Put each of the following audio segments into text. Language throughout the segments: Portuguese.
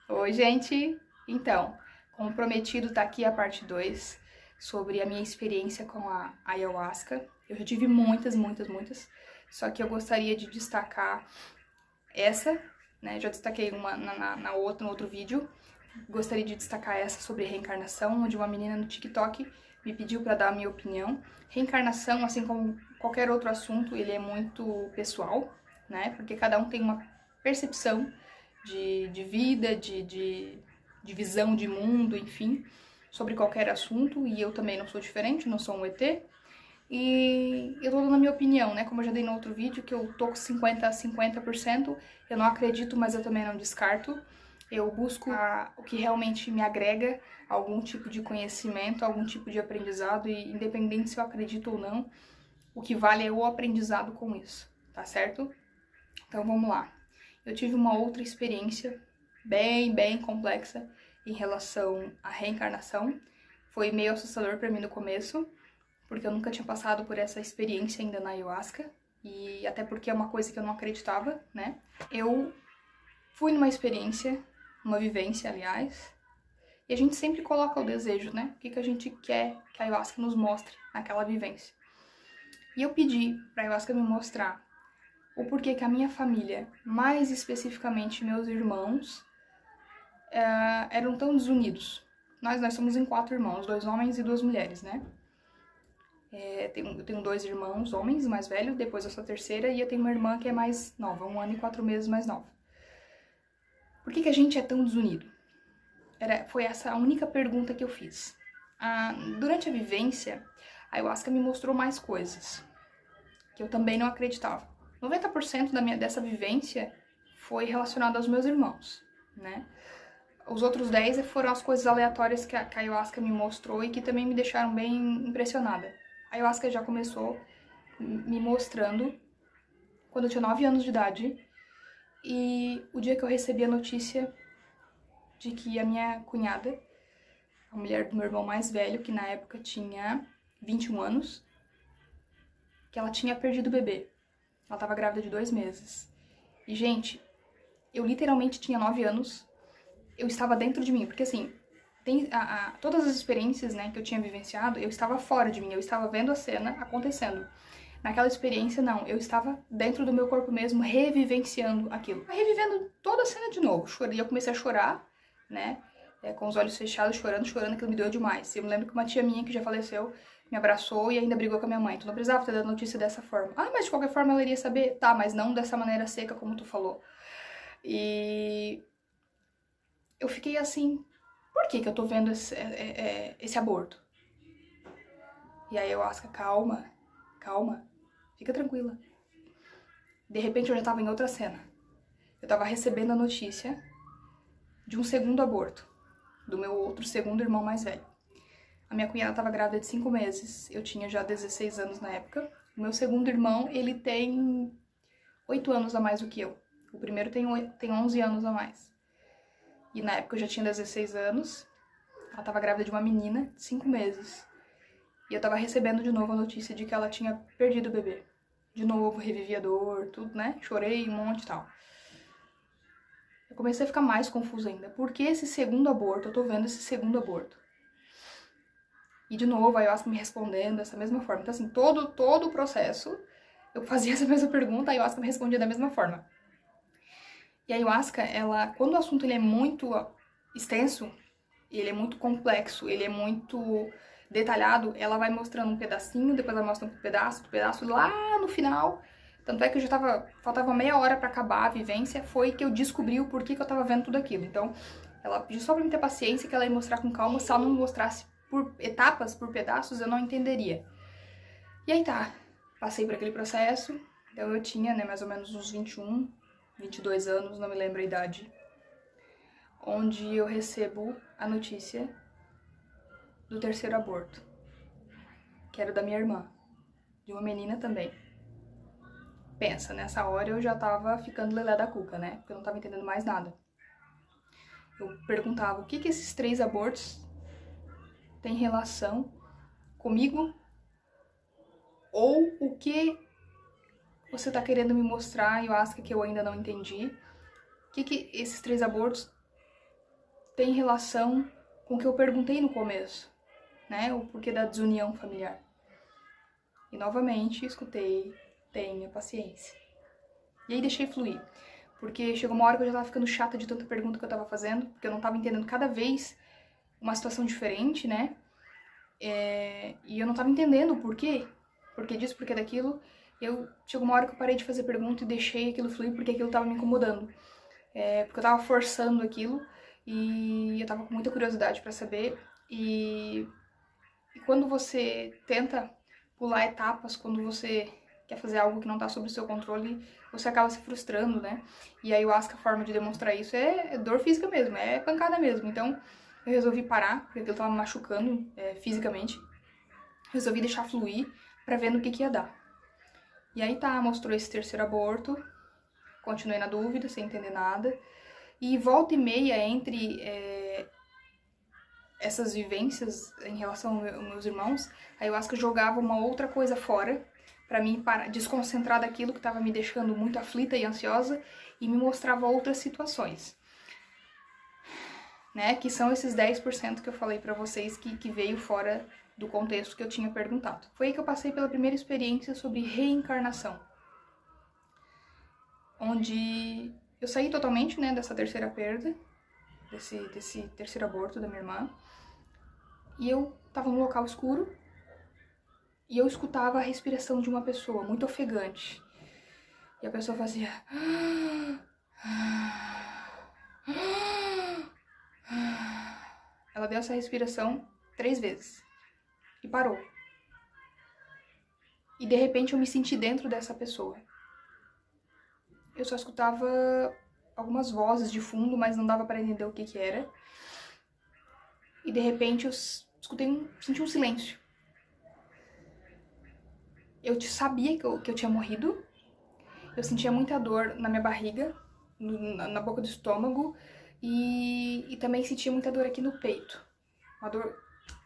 Oi, gente! Então, como prometido, tá aqui a parte 2 sobre a minha experiência com a ayahuasca. Eu já tive muitas, só que eu gostaria de destacar essa, né? Já destaquei uma no outro vídeo. Gostaria de destacar essa sobre reencarnação, onde uma menina no TikTok me pediu para dar a minha opinião. Reencarnação, assim como qualquer outro assunto, ele é muito pessoal, né? Porque cada um tem uma percepção de vida, de visão de mundo, enfim, sobre qualquer assunto, e eu também não sou diferente, não sou um ET. E eu tô dando a minha opinião, né? Como eu já dei no outro vídeo, que eu tô com 50 a 50%, eu não acredito, mas eu também não descarto. Eu busco o que realmente me agrega algum tipo de conhecimento, algum tipo de aprendizado, e independente se eu acredito ou não, o que vale é o aprendizado com isso, tá certo? Então vamos lá. Eu tive uma outra experiência bem complexa em relação à reencarnação. Foi meio assustador para mim no começo, porque eu nunca tinha passado por essa experiência ainda na ayahuasca, e até porque é uma coisa que eu não acreditava, né? Eu fui numa experiência, uma vivência, aliás, e a gente sempre coloca o desejo, né? O que a gente quer que a ayahuasca nos mostre naquela vivência. E eu pedi pra ayahuasca me mostrar o porquê que a minha família, mais especificamente meus irmãos, eram tão desunidos. Nós somos em 4 irmãos, 2 homens e 2 mulheres, né? Eu tenho 2 irmãos, homens, mais velhos, depois eu sou a terceira, e eu tenho uma irmã que é mais nova, 1 ano e 4 meses mais nova. Por que a gente é tão desunido? Foi essa a única pergunta que eu fiz. Durante a vivência, a ayahuasca me mostrou mais coisas, que eu também não acreditava. 90% dessa vivência foi relacionado aos meus irmãos, né? Os outros 10 foram as coisas aleatórias que a ayahuasca me mostrou e que também me deixaram bem impressionada. A ayahuasca já começou me mostrando quando eu tinha 9 anos de idade, e o dia que eu recebi a notícia de que a minha cunhada, a mulher do meu irmão mais velho, que na época tinha 21 anos, que ela tinha perdido o bebê. Ela estava grávida de 2 meses. E, gente, eu literalmente tinha 9 anos, eu estava dentro de mim, porque assim, todas as experiências, né, que eu tinha vivenciado, eu estava fora de mim, eu estava vendo a cena acontecendo. Naquela experiência, não, eu estava dentro do meu corpo mesmo, revivenciando aquilo. Revivendo toda a cena de novo. Chorei, eu comecei a chorar, né, com os olhos fechados, chorando, aquilo me doeu demais. Eu me lembro que uma tia minha, que já faleceu, me abraçou e ainda brigou com a minha mãe. Tu não precisava ter dado notícia dessa forma. Ah, mas de qualquer forma ela iria saber. Tá, mas não dessa maneira seca como tu falou. E eu fiquei assim, por que eu tô vendo esse aborto? E aí eu acho, calma, fica tranquila. De repente eu já tava em outra cena. Eu tava recebendo a notícia de um segundo aborto, do meu outro segundo irmão mais velho. A minha cunhada tava grávida de 5 meses, eu tinha já 16 anos na época. O meu segundo irmão, ele tem 8 anos a mais do que eu. O primeiro tem 11 anos a mais. E na época eu já tinha 16 anos, ela tava grávida de uma menina de 5 meses. E eu tava recebendo de novo a notícia de que ela tinha perdido o bebê. De novo, revivi a dor, tudo, né? Chorei um monte e tal. Eu comecei a ficar mais confusa ainda. Por que esse segundo aborto? Eu tô vendo esse segundo aborto. E de novo, a ayahuasca me respondendo dessa mesma forma. Então, assim, todo o processo, eu fazia essa mesma pergunta, a ayahuasca me respondia da mesma forma. E a ayahuasca, quando o assunto ele é muito extenso, ele é muito complexo, ele é muito detalhado, ela vai mostrando um pedacinho, depois ela mostra um pedaço, lá no final. Tanto é que faltava meia hora pra acabar a vivência, foi que eu descobri o porquê que eu tava vendo tudo aquilo. Então, ela pediu só pra me ter paciência, que ela ia mostrar com calma. Se ela não mostrasse por etapas, por pedaços, eu não entenderia. E aí tá, passei por aquele processo, então eu tinha, né, mais ou menos uns 21, 22 anos, não me lembro a idade, onde eu recebo a notícia do terceiro aborto, que era o da minha irmã, de uma menina também. Pensa, nessa hora eu já tava ficando lelé da cuca, né? Porque eu não tava entendendo mais nada. Eu perguntava o que esses 3 abortos têm relação comigo, ou o que você tá querendo me mostrar, ayahuasca, que eu ainda não entendi. O que esses 3 abortos tem relação com o que eu perguntei no começo, né? O porquê da desunião familiar. E novamente escutei, tenha paciência. E aí deixei fluir. Porque chegou uma hora que eu já tava ficando chata de tanta pergunta que eu tava fazendo, porque eu não tava entendendo cada vez uma situação diferente, né? E eu não tava entendendo o porquê. Porquê disso, porquê daquilo. Chegou uma hora que eu parei de fazer pergunta e deixei aquilo fluir porque aquilo tava me incomodando. Porque eu tava forçando aquilo e eu tava com muita curiosidade pra saber. E quando você tenta pular etapas, quando você quer fazer algo que não tá sob o seu controle, você acaba se frustrando, né? E a ayahuasca, a forma de demonstrar isso é dor física mesmo, é pancada mesmo. Então, eu resolvi parar, porque aquilo tava me machucando fisicamente. Resolvi deixar fluir pra ver no que ia dar. E aí tá, mostrou esse terceiro aborto. Continuei na dúvida, sem entender nada. E volta e meia entre essas vivências em relação aos meus irmãos, a ayahuasca jogava uma outra coisa fora, pra mim desconcentrar daquilo que tava me deixando muito aflita e ansiosa, e me mostrava outras situações. Né, que são esses 10% que eu falei pra vocês que veio fora do contexto que eu tinha perguntado. Foi aí que eu passei pela primeira experiência sobre reencarnação, onde eu saí totalmente, né, dessa terceira perda, desse terceiro aborto da minha irmã, e eu tava num local escuro, e eu escutava a respiração de uma pessoa, muito ofegante, e a pessoa fazia... Ela deu essa respiração 3 vezes. E parou. E de repente eu me senti dentro dessa pessoa. Eu só escutava algumas vozes de fundo, mas não dava para entender o que era. E de repente eu senti um silêncio. Eu sabia que eu tinha morrido. Eu sentia muita dor na minha barriga, na boca do estômago. E também sentia muita dor aqui no peito. Uma dor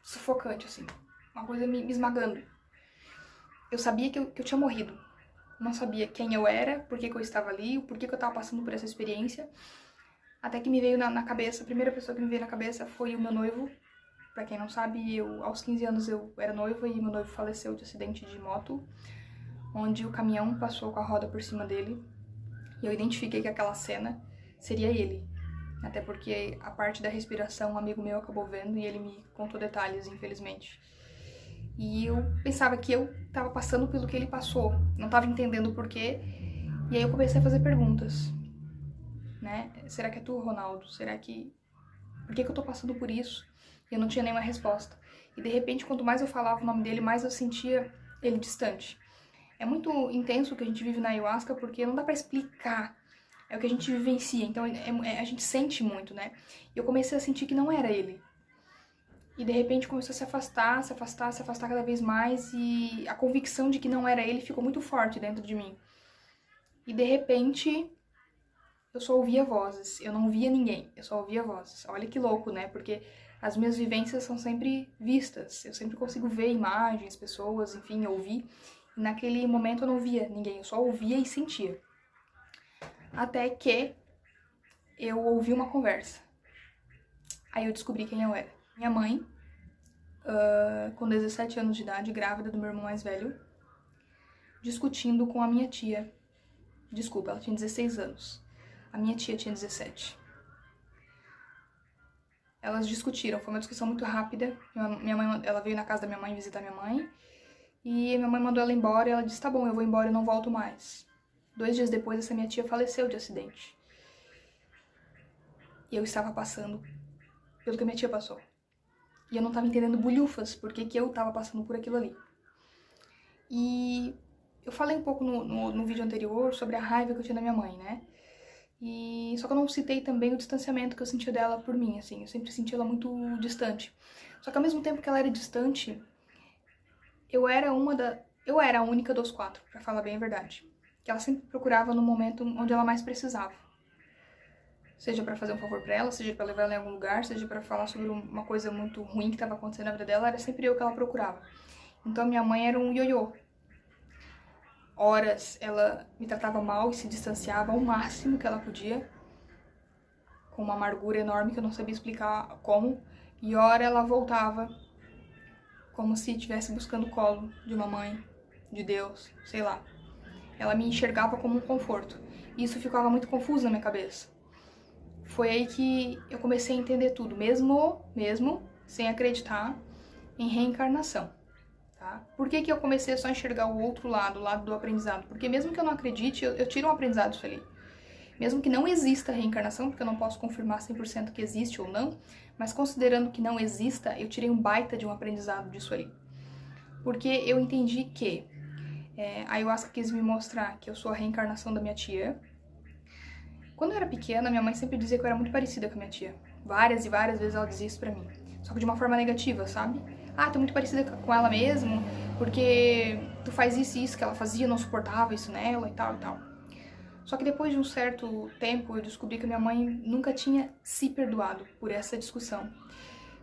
sufocante, assim. Uma coisa me esmagando. Eu sabia que eu tinha morrido. Não sabia quem eu era, por que eu estava ali, o porquê que eu estava passando por essa experiência. Até que me veio na cabeça, a primeira pessoa que me veio na cabeça foi o meu noivo. Pra quem não sabe, aos 15 anos eu era noiva e meu noivo faleceu de acidente de moto, onde o caminhão passou com a roda por cima dele. E eu identifiquei que aquela cena seria ele. Até porque a parte da respiração um amigo meu acabou vendo e ele me contou detalhes, infelizmente. E eu pensava que eu tava passando pelo que ele passou, não tava entendendo o porquê. E aí eu comecei a fazer perguntas, né? Será que é tu, Ronaldo? Será que... Por que eu tô passando por isso? E eu não tinha nenhuma resposta. E de repente, quanto mais eu falava o nome dele, mais eu sentia ele distante. É muito intenso o que a gente vive na ayahuasca, porque não dá pra explicar. É o que a gente vivencia, então a gente sente muito, né? E eu comecei a sentir que não era ele. E de repente começou a se afastar, se afastar, se afastar cada vez mais, e a convicção de que não era ele ficou muito forte dentro de mim. E de repente eu só ouvia vozes, eu não via ninguém, eu só ouvia vozes. Olha que louco, né? Porque as minhas vivências são sempre vistas, eu sempre consigo ver imagens, pessoas, enfim, ouvir. E naquele momento eu não via ninguém, eu só ouvia e sentia. Até que eu ouvi uma conversa. Aí eu descobri quem eu era. Minha mãe, com 17 anos de idade, grávida do meu irmão mais velho, discutindo com a minha tia. Desculpa, ela tinha 16 anos. A minha tia tinha 17. Elas discutiram, foi uma discussão muito rápida. Minha mãe, ela veio na casa da minha mãe visitar minha mãe. E minha mãe mandou ela embora e ela disse, tá bom, eu vou embora e não volto mais. 2 dias depois, essa minha tia faleceu de acidente. E eu estava passando pelo que a minha tia passou. E eu não estava entendendo bulhufas, porque que eu estava passando por aquilo ali. E eu falei um pouco no vídeo anterior sobre a raiva que eu tinha da minha mãe, né? Só que eu não citei também o distanciamento que eu sentia dela por mim, assim. Eu sempre senti ela muito distante. Só que ao mesmo tempo que ela era distante, eu era a única dos 4, pra falar bem a verdade. Que ela sempre procurava no momento onde ela mais precisava. Seja pra fazer um favor pra ela, seja pra levar ela em algum lugar, seja pra falar sobre uma coisa muito ruim que tava acontecendo na vida dela, era sempre eu que ela procurava. Então minha mãe era um ioiô. Horas ela me tratava mal e se distanciava ao máximo que ela podia, com uma amargura enorme que eu não sabia explicar como, e ora ela voltava como se estivesse buscando o colo de uma mãe, de Deus, sei lá. Ela me enxergava como um conforto. E isso ficava muito confuso na minha cabeça. Foi aí que eu comecei a entender tudo, mesmo sem acreditar em reencarnação. Tá? Por que que eu comecei só a enxergar o outro lado, o lado do aprendizado? Porque mesmo que eu não acredite, eu tiro um aprendizado disso ali. Mesmo que não exista reencarnação, porque eu não posso confirmar 100% que existe ou não, mas considerando que não exista, eu tirei um baita de um aprendizado disso ali. Porque eu entendi que a ayahuasca quis me mostrar que eu sou a reencarnação da minha tia. Quando eu era pequena, minha mãe sempre dizia que eu era muito parecida com a minha tia. Várias e várias vezes ela dizia isso pra mim. Só que de uma forma negativa, sabe? Ah, tu é muito parecida com ela mesmo, porque tu faz isso e isso que ela fazia, eu não suportava isso nela e tal e tal. Só que depois de um certo tempo, eu descobri que minha mãe nunca tinha se perdoado por essa discussão.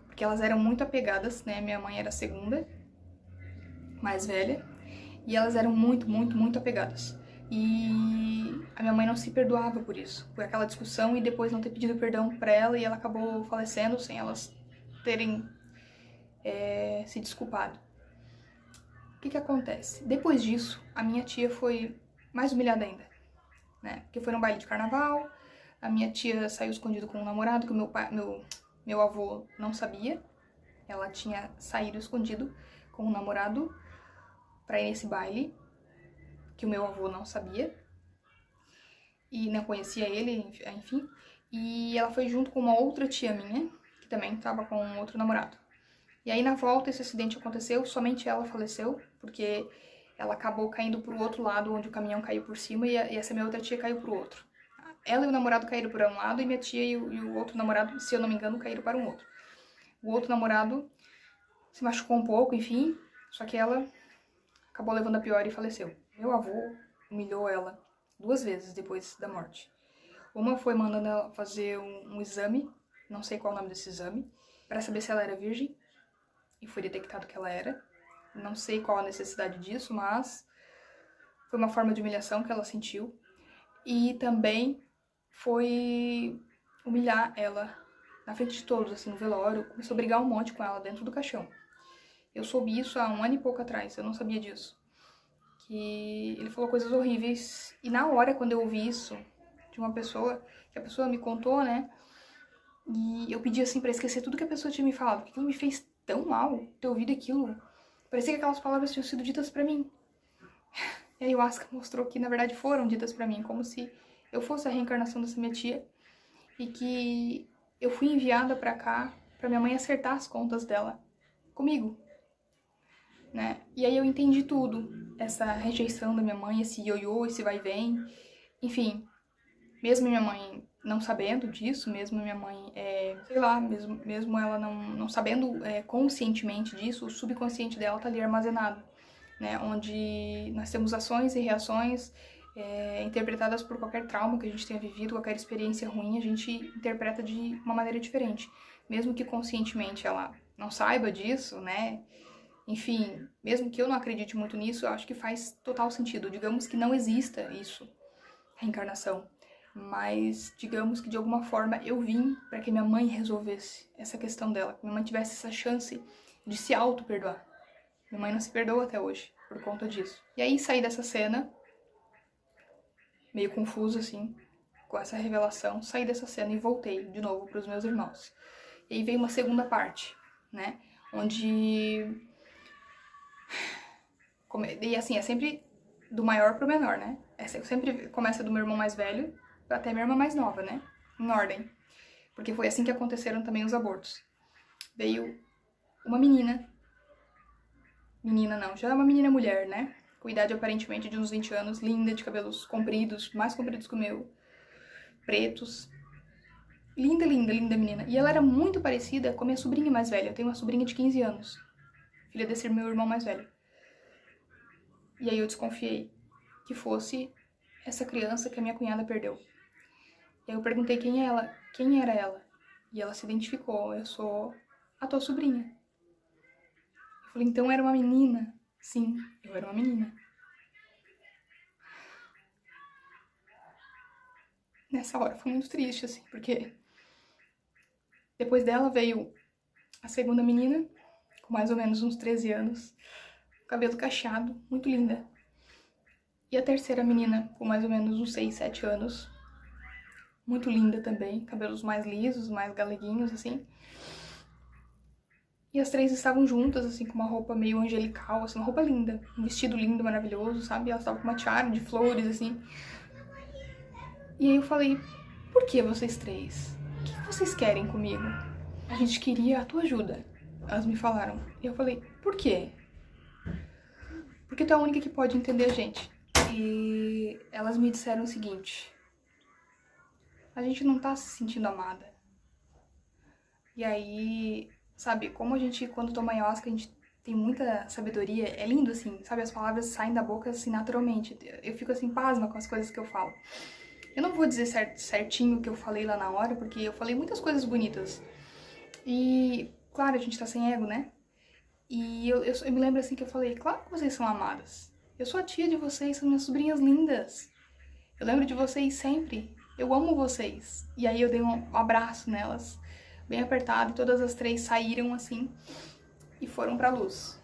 Porque elas eram muito apegadas, né? Minha mãe era a segunda, mais velha, e elas eram muito apegadas. E a minha mãe não se perdoava por isso, por aquela discussão e depois não ter pedido perdão pra ela, e ela acabou falecendo sem elas terem se desculpado. O que que acontece? Depois disso, a minha tia foi mais humilhada ainda, né? Porque foi num baile de carnaval, a minha tia saiu escondido com um namorado que meu avô não sabia. Ela tinha saído escondido com um namorado pra ir nesse baile, que o meu avô não sabia e não conhecia ele, enfim. E ela foi junto com uma outra tia minha, que também estava com um outro namorado. E aí na volta esse acidente aconteceu, somente ela faleceu, porque ela acabou caindo pro outro lado, onde o caminhão caiu por cima, e essa minha outra tia caiu pro outro. Ela e o namorado caíram por um lado, e minha tia e o outro namorado, se eu não me engano, caíram para um outro. O outro namorado se machucou um pouco, enfim, só que ela acabou levando a pior e faleceu. Meu avô humilhou ela 2 vezes depois da morte. Uma foi mandando ela fazer um exame, não sei qual é o nome desse exame, para saber se ela era virgem, e foi detectado que ela era. Não sei qual a necessidade disso, mas foi uma forma de humilhação que ela sentiu. E também foi humilhar ela na frente de todos, assim, no velório. Começou a brigar um monte com ela dentro do caixão. Eu soube isso há 1 ano e pouco atrás, eu não sabia disso. Que ele falou coisas horríveis. E na hora, quando eu ouvi isso de uma pessoa, que a pessoa me contou, né? E eu pedi assim pra esquecer tudo que a pessoa tinha me falado, porque aquilo me fez tão mal ter ouvido aquilo. Parecia que aquelas palavras tinham sido ditas pra mim. E a ayahuasca mostrou que, na verdade, foram ditas pra mim, como se eu fosse a reencarnação dessa minha tia e que eu fui enviada pra cá pra minha mãe acertar as contas dela comigo, né? E aí eu entendi tudo, essa rejeição da minha mãe, esse ioiô, esse vai e vem, enfim, mesmo minha mãe não sabendo disso, mesmo minha mãe, sei lá, mesmo ela não sabendo conscientemente disso, o subconsciente dela tá ali armazenado, né? Onde nós temos ações e reações interpretadas por qualquer trauma que a gente tenha vivido, qualquer experiência ruim, a gente interpreta de uma maneira diferente. Mesmo que conscientemente ela não saiba disso, né? Enfim, mesmo que eu não acredite muito nisso, eu acho que faz total sentido. Digamos que não exista isso, reencarnação. Mas digamos que de alguma forma eu vim para que minha mãe resolvesse essa questão dela, que minha mãe tivesse essa chance de se auto-perdoar. Minha mãe não se perdoa até hoje por conta disso. E aí saí dessa cena, meio confusa assim, com essa revelação, saí dessa cena e voltei de novo para os meus irmãos. E aí veio uma segunda parte, né, onde... E assim, é sempre do maior pro menor, né? Sempre começa do meu irmão mais velho até minha irmã mais nova, né? Em ordem. Porque foi assim que aconteceram também os abortos. Veio uma menina. Menina não, já é uma menina mulher, né? Com idade aparentemente de uns 20 anos, linda, de cabelos compridos, mais compridos que o meu, pretos. Linda, linda, linda menina. E ela era muito parecida com a minha sobrinha mais velha. Eu tenho uma sobrinha de 15 anos, filha desse meu irmão mais velho. E aí eu desconfiei que fosse essa criança que a minha cunhada perdeu. E aí eu perguntei quem era ela. E ela se identificou, eu sou a tua sobrinha. Eu falei, então era uma menina? Sim, eu era uma menina. Nessa hora foi muito triste, assim, porque Depois dela veio a segunda menina, com mais ou menos uns 13 anos, cabelo cacheado, muito linda. E a terceira menina, com mais ou menos uns 6, 7 anos, muito linda também, cabelos mais lisos, mais galeguinhos, assim. E as três estavam juntas, assim, com uma roupa meio angelical, assim, uma roupa linda, um vestido lindo, maravilhoso, sabe? Elas estavam com uma tiara de flores, assim. E aí eu falei, por que vocês três? O que vocês querem comigo? A gente queria a tua ajuda. Elas me falaram. E eu falei, por quê? Porque tu é a única que pode entender a gente. E elas me disseram o seguinte: a gente não tá se sentindo amada. E aí, sabe, como a gente, quando toma ayahuasca, a gente tem muita sabedoria, é lindo assim, sabe, as palavras saem da boca assim naturalmente. Eu fico assim, pasma com as coisas que eu falo. Eu não vou dizer certinho o que eu falei lá na hora, porque eu falei muitas coisas bonitas. E, claro, a gente tá sem ego, né? E eu me lembro assim que eu falei, claro que vocês são amadas. Eu sou a tia de vocês, são minhas sobrinhas lindas. Eu lembro de vocês sempre. Eu amo vocês. E aí eu dei um abraço nelas, bem apertado, e todas as três saíram assim e foram pra luz.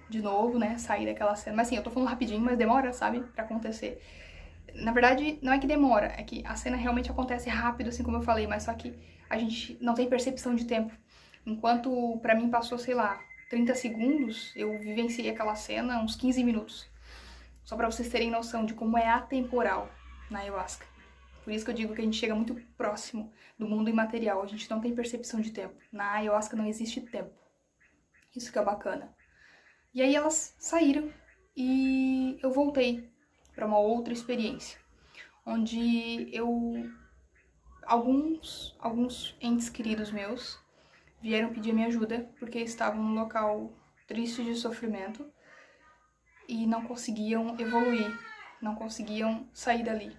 De novo, né, sair daquela cena. Mas assim, eu tô falando rapidinho, mas demora, sabe, pra acontecer. Na verdade, não é que demora, é que a cena realmente acontece rápido, assim como eu falei, mas só que a gente não tem percepção de tempo. Enquanto pra mim passou, sei lá, 30 segundos, eu vivenciei aquela cena uns 15 minutos. Só pra vocês terem noção de como é atemporal na ayahuasca. Por isso que eu digo que a gente chega muito próximo do mundo imaterial, a gente não tem percepção de tempo. Na ayahuasca não existe tempo. Isso que é bacana. E aí elas saíram e eu voltei para uma outra experiência, onde alguns entes queridos meus vieram pedir minha ajuda porque estavam num local triste de sofrimento e não conseguiam evoluir, não conseguiam sair dali.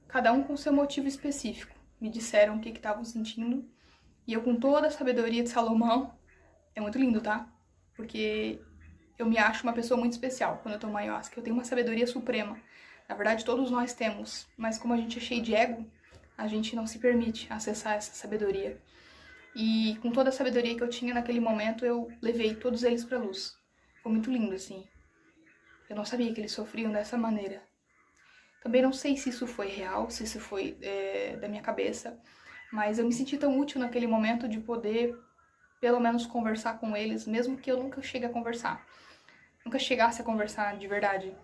Cada um com seu motivo específico. Me disseram o que estavam sentindo e eu, com toda a sabedoria de Salomão, é muito lindo, tá? Porque eu me acho uma pessoa muito especial quando eu tomo ayahuasca. Eu tenho uma sabedoria suprema. Na verdade, todos nós temos, mas como a gente é cheio de ego, a gente não se permite acessar essa sabedoria. E com toda a sabedoria que eu tinha naquele momento, eu levei todos eles pra luz. Foi muito lindo, assim. Eu não sabia que eles sofriam dessa maneira. Também não sei se isso foi real, se isso foi da minha cabeça, mas eu me senti tão útil naquele momento de poder, pelo menos, conversar com eles, mesmo que eu nunca chegue a conversar. Nunca chegasse a conversar de verdade.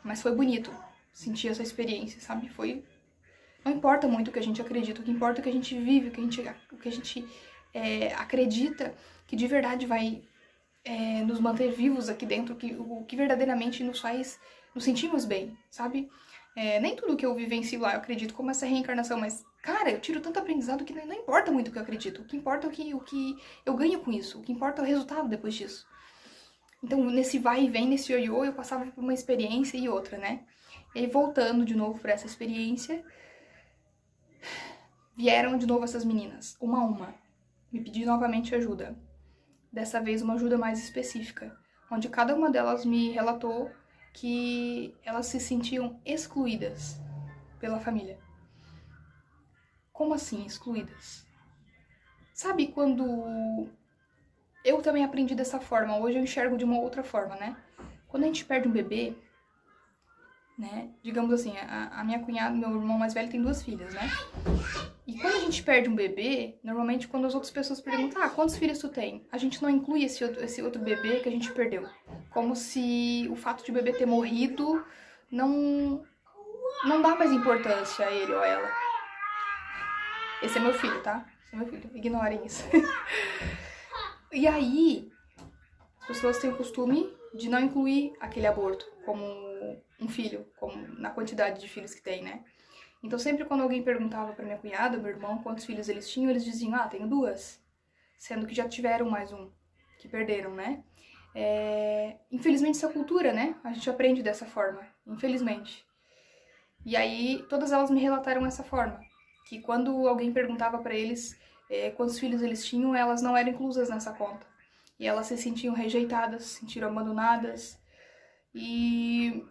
Mas foi bonito sentir essa experiência, sabe? Foi... Não importa muito o que a gente acredita, o que importa é o que a gente vive, o que a gente acredita que de verdade vai nos manter vivos aqui dentro, o que verdadeiramente nos faz nos sentirmos bem, sabe? Nem tudo que eu vivencio lá eu acredito como essa reencarnação, mas, cara, eu tiro tanto aprendizado que não importa muito o que eu acredito. O que importa é o que eu ganho com isso, o que importa é o resultado depois disso. Então, nesse vai e vem, nesse ioiô, eu passava por uma experiência e outra, né? E aí, voltando de novo por essa experiência, vieram de novo essas meninas, uma a uma, me pedir novamente ajuda. Dessa vez, uma ajuda mais específica, onde cada uma delas me relatou que elas se sentiam excluídas pela família. Como assim, excluídas? Sabe quando... Eu também aprendi dessa forma, hoje eu enxergo de uma outra forma, né? Quando a gente perde um bebê, né? Digamos assim, a minha cunhada, meu irmão mais velho, tem 2 filhas, né? E quando a gente perde um bebê, normalmente quando as outras pessoas perguntam, quantos filhos tu tem? A gente não inclui esse outro bebê que a gente perdeu. Como se o fato de o bebê ter morrido não dá mais importância a ele ou a ela. Esse é meu filho, tá? Esse é meu filho, ignorem isso. E aí, as pessoas têm o costume de não incluir aquele aborto como um filho, como na quantidade de filhos que tem, né? Então, sempre quando alguém perguntava pra minha cunhada, meu irmão, quantos filhos eles tinham, eles diziam, tenho 2. Sendo que já tiveram mais um, que perderam, né? Infelizmente, isso é cultura, né? A gente aprende dessa forma, infelizmente. E aí, todas elas me relataram essa forma, que quando alguém perguntava pra eles quantos filhos eles tinham, elas não eram inclusas nessa conta. E elas se sentiam rejeitadas, se sentiram abandonadas. E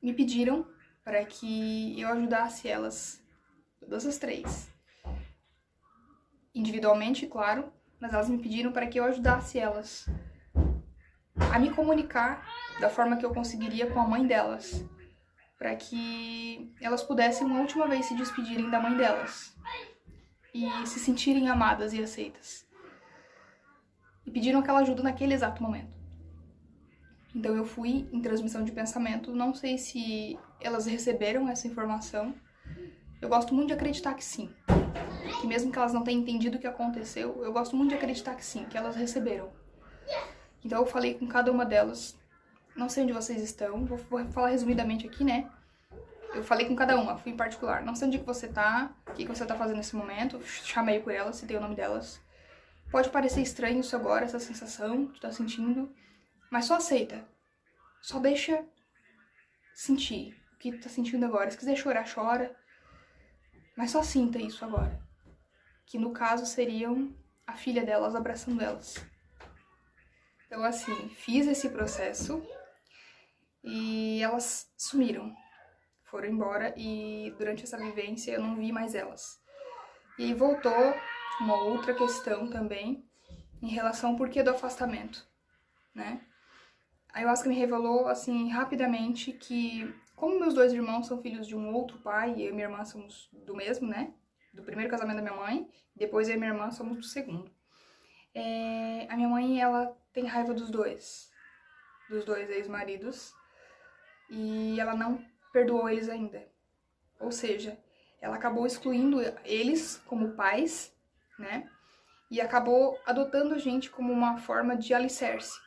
me pediram para que eu ajudasse elas, todas as 3. individualmente, claro, mas elas me pediram para que eu ajudasse elas a me comunicar da forma que eu conseguiria com a mãe delas, para que elas pudessem uma última vez se despedirem da mãe delas e se sentirem amadas e aceitas. E pediram aquela ajuda naquele exato momento. Então eu fui em transmissão de pensamento, não sei se elas receberam essa informação. Eu gosto muito de acreditar que sim. Que mesmo que elas não tenham entendido o que aconteceu, eu gosto muito de acreditar que sim, que elas receberam. Então eu falei com cada uma delas, não sei onde vocês estão, vou falar resumidamente aqui, né? Eu falei com cada uma, fui em particular. Não sei onde que você tá, o que você tá fazendo nesse momento, chamei por elas, citei o nome delas. Pode parecer estranho isso agora, essa sensação que tu tá sentindo, mas só aceita. Só deixa sentir o que tu tá sentindo agora. Se quiser chorar, chora. Mas só sinta isso agora. Que no caso seriam a filha delas abraçando elas. Então assim, fiz esse processo e elas sumiram. Foram embora e durante essa vivência eu não vi mais elas. E voltou uma outra questão também em relação ao porquê do afastamento, né? A ayahuasca me revelou, assim, rapidamente que, como meus dois irmãos são filhos de um outro pai, e eu e minha irmã somos do mesmo, né? Do primeiro casamento da minha mãe, depois eu e minha irmã somos do segundo. A minha mãe, ela tem raiva dos dois ex-maridos, e ela não perdoou eles ainda. Ou seja, ela acabou excluindo eles como pais, né? E acabou adotando a gente como uma forma de alicerce.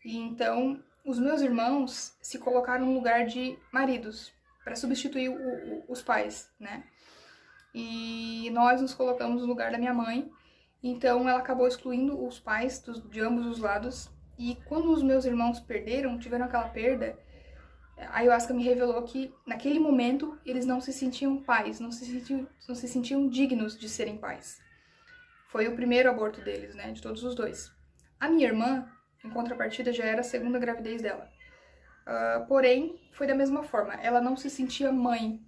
E então, os meus irmãos se colocaram no lugar de maridos, para substituir os pais, né? E nós nos colocamos no lugar da minha mãe, então ela acabou excluindo os pais de ambos os lados. E quando os meus irmãos tiveram aquela perda, a ayahuasca me revelou que, naquele momento, eles não se sentiam pais, não se sentiam dignos de serem pais. Foi o primeiro aborto deles, né, de todos os dois. A minha irmã, em contrapartida, já era a segunda gravidez dela. Porém, foi da mesma forma. Ela não se sentia mãe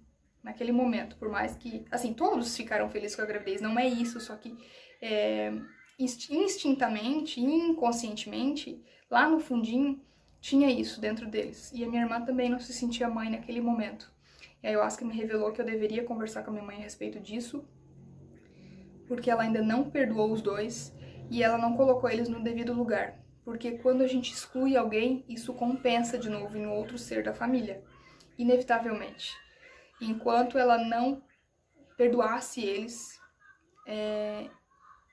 naquele momento, por mais que... Assim, todos ficaram felizes com a gravidez, não é isso, só que instintamente, inconscientemente, lá no fundinho, tinha isso dentro deles. E a minha irmã também não se sentia mãe naquele momento. E a ayahuasca me revelou que eu deveria conversar com a minha mãe a respeito disso, porque ela ainda não perdoou os dois e ela não colocou eles no devido lugar. Porque quando a gente exclui alguém, isso compensa de novo em outro ser da família, inevitavelmente. Enquanto ela não perdoasse eles,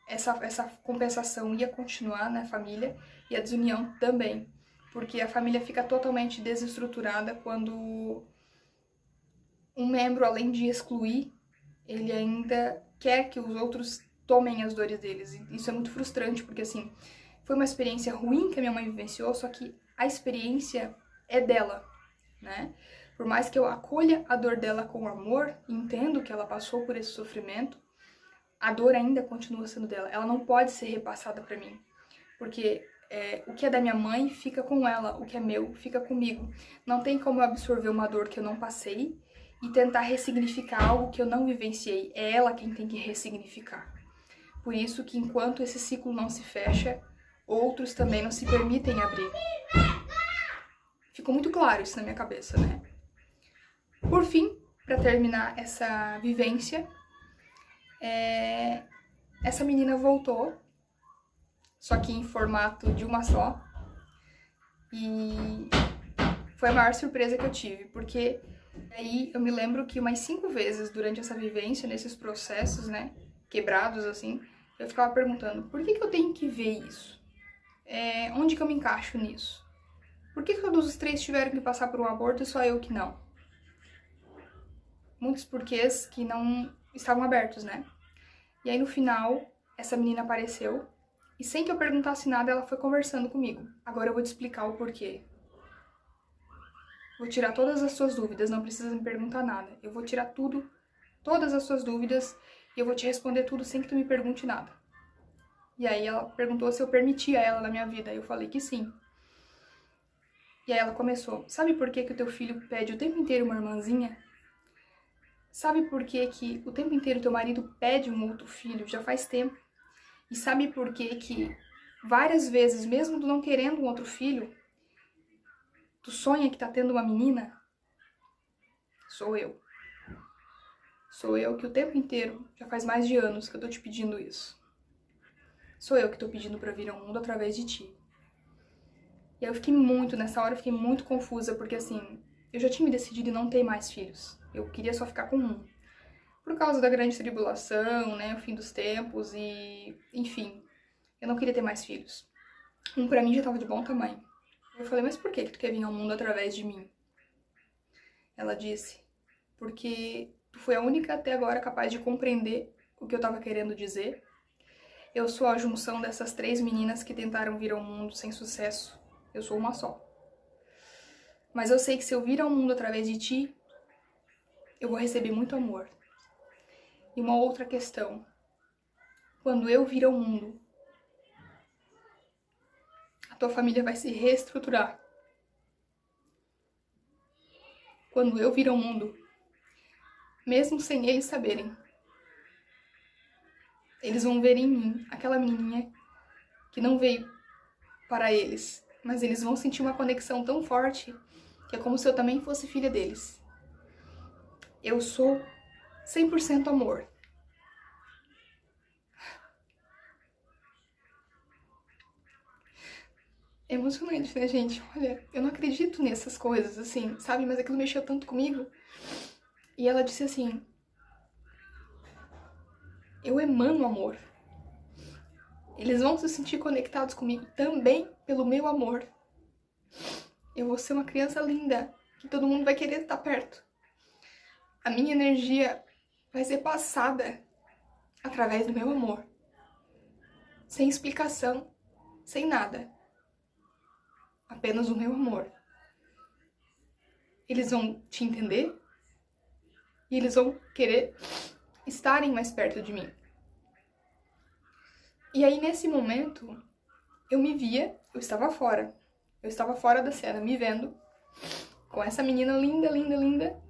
essa compensação ia continuar na família e a desunião também. Porque a família fica totalmente desestruturada quando um membro, além de excluir, ele ainda quer que os outros tomem as dores deles. E isso é muito frustrante, porque assim, foi uma experiência ruim que a minha mãe vivenciou, só que a experiência é dela, né? Por mais que eu acolha a dor dela com amor, entendo que ela passou por esse sofrimento, a dor ainda continua sendo dela. Ela não pode ser repassada pra mim, porque o que é da minha mãe fica com ela, o que é meu fica comigo. Não tem como eu absorver uma dor que eu não passei e tentar ressignificar algo que eu não vivenciei. É ela quem tem que ressignificar. Por isso que enquanto esse ciclo não se fecha, outros também não se permitem abrir. Ficou muito claro isso na minha cabeça, né? Por fim, para terminar essa vivência, essa menina voltou, só que em formato de uma só. E foi a maior surpresa que eu tive, porque aí eu me lembro que umas 5 vezes durante essa vivência, nesses processos, né, quebrados assim, eu ficava perguntando, por que eu tenho que ver isso? Onde que eu me encaixo nisso? Por que todos os 3 tiveram que passar por um aborto e só eu que não? Muitos porquês que não estavam abertos, né? E aí no final, essa menina apareceu e sem que eu perguntasse nada, ela foi conversando comigo. Agora eu vou te explicar o porquê. Vou tirar todas as suas dúvidas, não precisa me perguntar nada. Eu vou tirar tudo, todas as suas dúvidas, e eu vou te responder tudo sem que tu me pergunte nada. E aí ela perguntou se eu permitia ela na minha vida, eu falei que sim. E aí ela começou, sabe por que o teu filho pede o tempo inteiro uma irmãzinha? Sabe por que que o tempo inteiro teu marido pede um outro filho? Já faz tempo. E sabe por que que várias vezes, mesmo tu não querendo um outro filho, tu sonha que tá tendo uma menina? Sou eu. Sou eu que o tempo inteiro, já faz mais de anos que eu tô te pedindo isso. Sou eu que tô pedindo pra vir ao mundo através de ti. E aí eu fiquei nessa hora eu fiquei muito confusa, porque assim, eu já tinha me decidido em não ter mais filhos. Eu queria só ficar com um. Por causa da grande tribulação, né, o fim dos tempos e, enfim, eu não queria ter mais filhos. Um pra mim já tava de bom tamanho. Eu falei, mas por que tu quer vir ao mundo através de mim? Ela disse, porque tu foi a única até agora capaz de compreender o que eu tava querendo dizer. Eu sou a junção dessas 3 meninas que tentaram vir ao mundo sem sucesso. Eu sou uma só. Mas eu sei que se eu vir ao mundo através de ti, eu vou receber muito amor. E uma outra questão. Quando eu vir ao mundo, a tua família vai se reestruturar. Quando eu vir ao mundo, mesmo sem eles saberem, eles vão ver em mim aquela menininha que não veio para eles, mas eles vão sentir uma conexão tão forte que é como se eu também fosse filha deles. Eu sou 100% amor. É emocionante, né, gente? Olha, eu não acredito nessas coisas, assim, sabe? Mas aquilo mexeu tanto comigo. E ela disse assim, eu emano amor. Eles vão se sentir conectados comigo também pelo meu amor. Eu vou ser uma criança linda, que todo mundo vai querer estar perto. A minha energia vai ser passada através do meu amor. Sem explicação, sem nada. Apenas o meu amor. Eles vão te entender e eles vão querer estarem mais perto de mim. E aí, nesse momento, eu me via, eu estava fora. Eu estava fora da cena, me vendo com essa menina linda, linda, linda.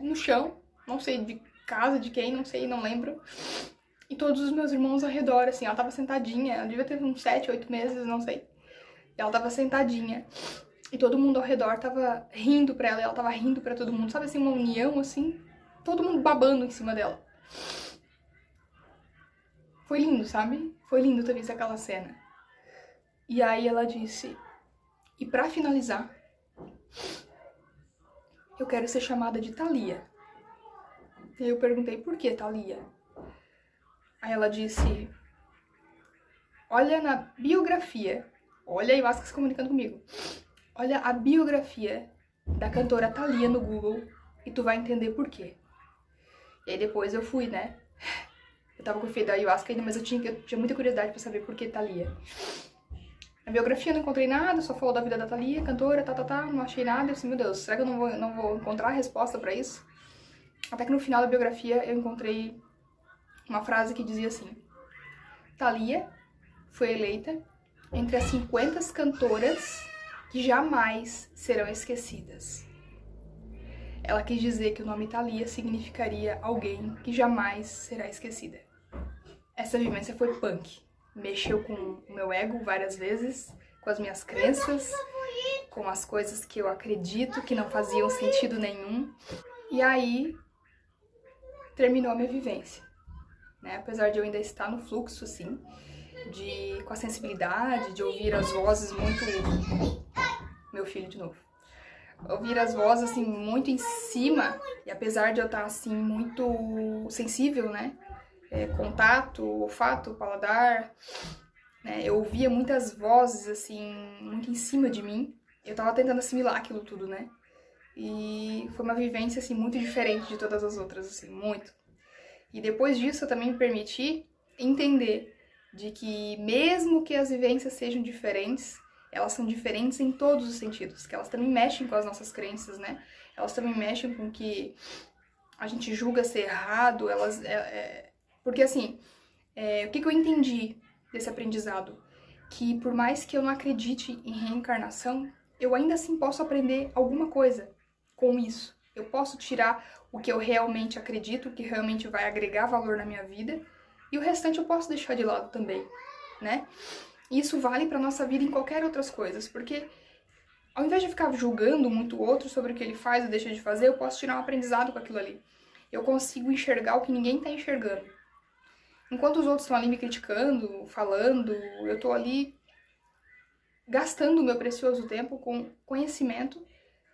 No chão, não sei de casa, de quem, não sei, não lembro. E todos os meus irmãos ao redor, assim, ela tava sentadinha, ela devia ter uns 7, 8 meses, não sei. E ela tava sentadinha. E todo mundo ao redor tava rindo pra ela, e ela tava rindo pra todo mundo. Sabe assim, uma união, assim, todo mundo babando em cima dela. Foi lindo, sabe? Foi lindo ter visto aquela cena. E aí ela disse, e pra finalizar, eu quero ser chamada de Thalia. E aí eu perguntei, por que Thalia? Aí ela disse, olha na biografia, olha a Ayahuasca se comunicando comigo, olha a biografia da cantora Thalia no Google e tu vai entender por quê. E aí depois eu fui, né? Eu tava com o feio da Ayahuasca ainda, mas eu tinha muita curiosidade pra saber por que Thalia. Na biografia eu não encontrei nada, só falou da vida da Thalia, cantora, não achei nada. Eu disse, meu Deus, será que eu não vou encontrar a resposta pra isso? Até que no final da biografia eu encontrei uma frase que dizia assim, Thalia foi eleita entre as 50 cantoras que jamais serão esquecidas. Ela quis dizer que o nome Thalia significaria alguém que jamais será esquecida. Essa vivência foi punk. Mexeu com o meu ego várias vezes, com as minhas crenças, com as coisas que eu acredito que não faziam sentido nenhum. E aí terminou a minha vivência. Né? Apesar de eu ainda estar no fluxo, assim, com a sensibilidade, de ouvir as vozes muito... Meu filho de novo. Ouvir as vozes, assim, muito em cima. E apesar de eu estar, assim, muito sensível, né? Contato, olfato, paladar, né? Eu ouvia muitas vozes, assim, muito em cima de mim. Eu tava tentando assimilar aquilo tudo, né? E foi uma vivência, assim, muito diferente de todas as outras, assim, muito. E depois disso eu também me permiti entender de que mesmo que as vivências sejam diferentes, elas são diferentes em todos os sentidos, que elas também mexem com as nossas crenças, né? Elas também mexem com o que a gente julga ser errado, porque assim, o que eu entendi desse aprendizado? Que por mais que eu não acredite em reencarnação, eu ainda assim posso aprender alguma coisa com isso. Eu posso tirar o que eu realmente acredito, o que realmente vai agregar valor na minha vida, e o restante eu posso deixar de lado também, né? Isso vale para nossa vida em qualquer outras coisas, porque ao invés de ficar julgando muito o outro sobre o que ele faz ou deixa de fazer, eu posso tirar um aprendizado com aquilo ali. Eu consigo enxergar o que ninguém está enxergando. Enquanto os outros estão ali me criticando, falando, eu estou ali gastando o meu precioso tempo com conhecimento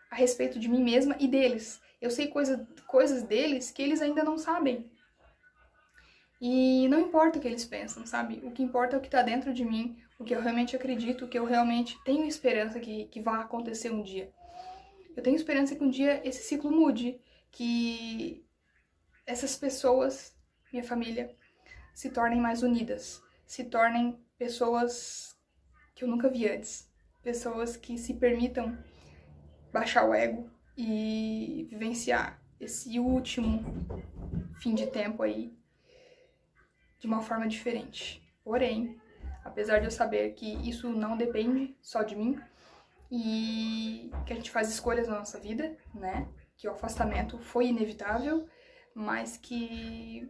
a respeito de mim mesma e deles. Eu sei coisas deles que eles ainda não sabem. E não importa o que eles pensam, sabe? O que importa é o que está dentro de mim, o que eu realmente acredito, o que eu realmente tenho esperança que vá acontecer um dia. Eu tenho esperança que um dia esse ciclo mude, que essas pessoas, minha família, se tornem mais unidas, se tornem pessoas que eu nunca vi antes, pessoas que se permitam baixar o ego e vivenciar esse último fim de tempo aí de uma forma diferente. Porém, apesar de eu saber que isso não depende só de mim e que a gente faz escolhas na nossa vida, né? Que o afastamento foi inevitável, mas que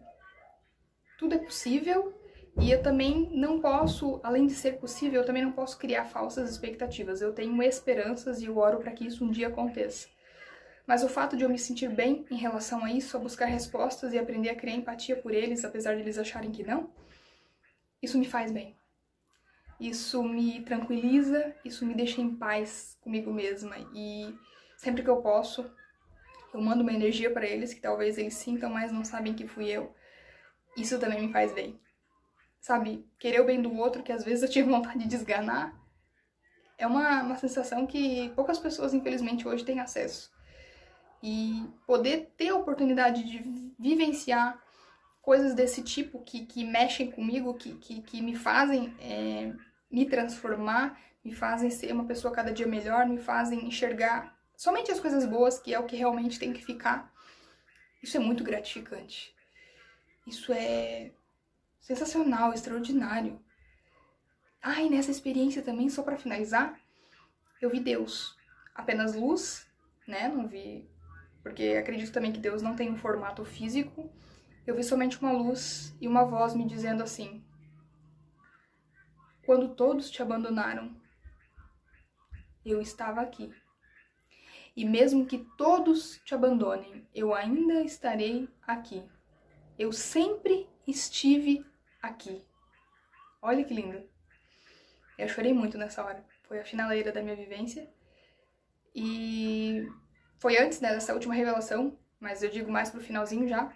tudo é possível e eu também não posso, além de ser possível, eu também não posso criar falsas expectativas. Eu tenho esperanças e eu oro para que isso um dia aconteça. Mas o fato de eu me sentir bem em relação a isso, a buscar respostas e aprender a criar empatia por eles, apesar de eles acharem que não, isso me faz bem. Isso me tranquiliza, isso me deixa em paz comigo mesma. E sempre que eu posso, eu mando uma energia para eles, que talvez eles sintam, mas não sabem que fui eu. Isso também me faz bem. Sabe, querer o bem do outro, que às vezes eu tive vontade de desganar, é uma sensação que poucas pessoas, infelizmente, hoje têm acesso. E poder ter a oportunidade de vivenciar coisas desse tipo que mexem comigo, que me fazem me transformar, me fazem ser uma pessoa cada dia melhor, me fazem enxergar somente as coisas boas, que é o que realmente tem que ficar. Isso é muito gratificante. Isso é sensacional, extraordinário. Ah, e nessa experiência também, só pra finalizar, eu vi Deus. Apenas luz, né? Não vi... Porque acredito também que Deus não tem um formato físico. Eu vi somente uma luz e uma voz me dizendo assim: quando todos te abandonaram, eu estava aqui. E mesmo que todos te abandonem, eu ainda estarei aqui. Eu sempre estive aqui. Olha que lindo. Eu chorei muito nessa hora. Foi a finaleira da minha vivência. E foi antes, né, dessa última revelação, mas eu digo mais pro finalzinho já.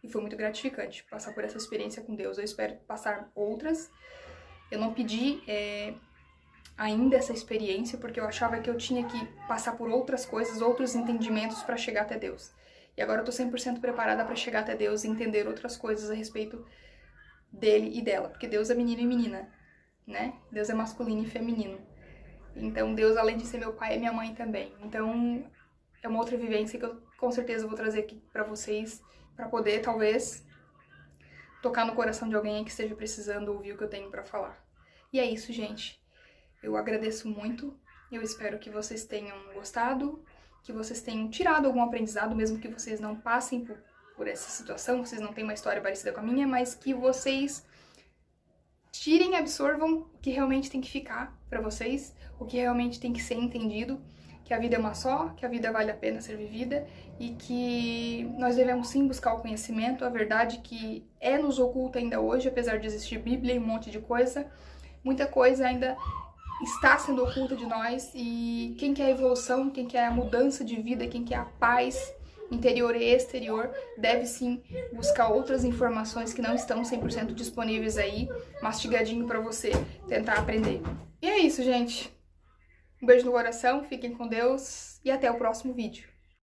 E foi muito gratificante passar por essa experiência com Deus. Eu espero passar outras. Eu não pedi ainda essa experiência, porque eu achava que eu tinha que passar por outras coisas, outros entendimentos para chegar até Deus. E agora eu tô 100% preparada para chegar até Deus e entender outras coisas a respeito dele e dela. Porque Deus é menino e menina, né? Deus é masculino e feminino. Então Deus, além de ser meu pai, é minha mãe também. Então é uma outra vivência que eu com certeza vou trazer aqui pra vocês, pra poder, talvez, tocar no coração de alguém que esteja precisando ouvir o que eu tenho pra falar. E é isso, gente. Eu agradeço muito. Eu espero que vocês tenham gostado, que vocês tenham tirado algum aprendizado, mesmo que vocês não passem por essa situação, vocês não tenham uma história parecida com a minha, mas que vocês tirem e absorvam o que realmente tem que ficar pra vocês, o que realmente tem que ser entendido, que a vida é uma só, que a vida vale a pena ser vivida e que nós devemos sim buscar o conhecimento, a verdade que nos oculta ainda hoje, apesar de existir Bíblia e um monte de coisa, muita coisa ainda está sendo oculta de nós e quem quer a evolução, quem quer a mudança de vida, quem quer a paz interior e exterior, deve sim buscar outras informações que não estão 100% disponíveis aí, mastigadinho pra você tentar aprender. E é isso, gente. Um beijo no coração, fiquem com Deus e até o próximo vídeo.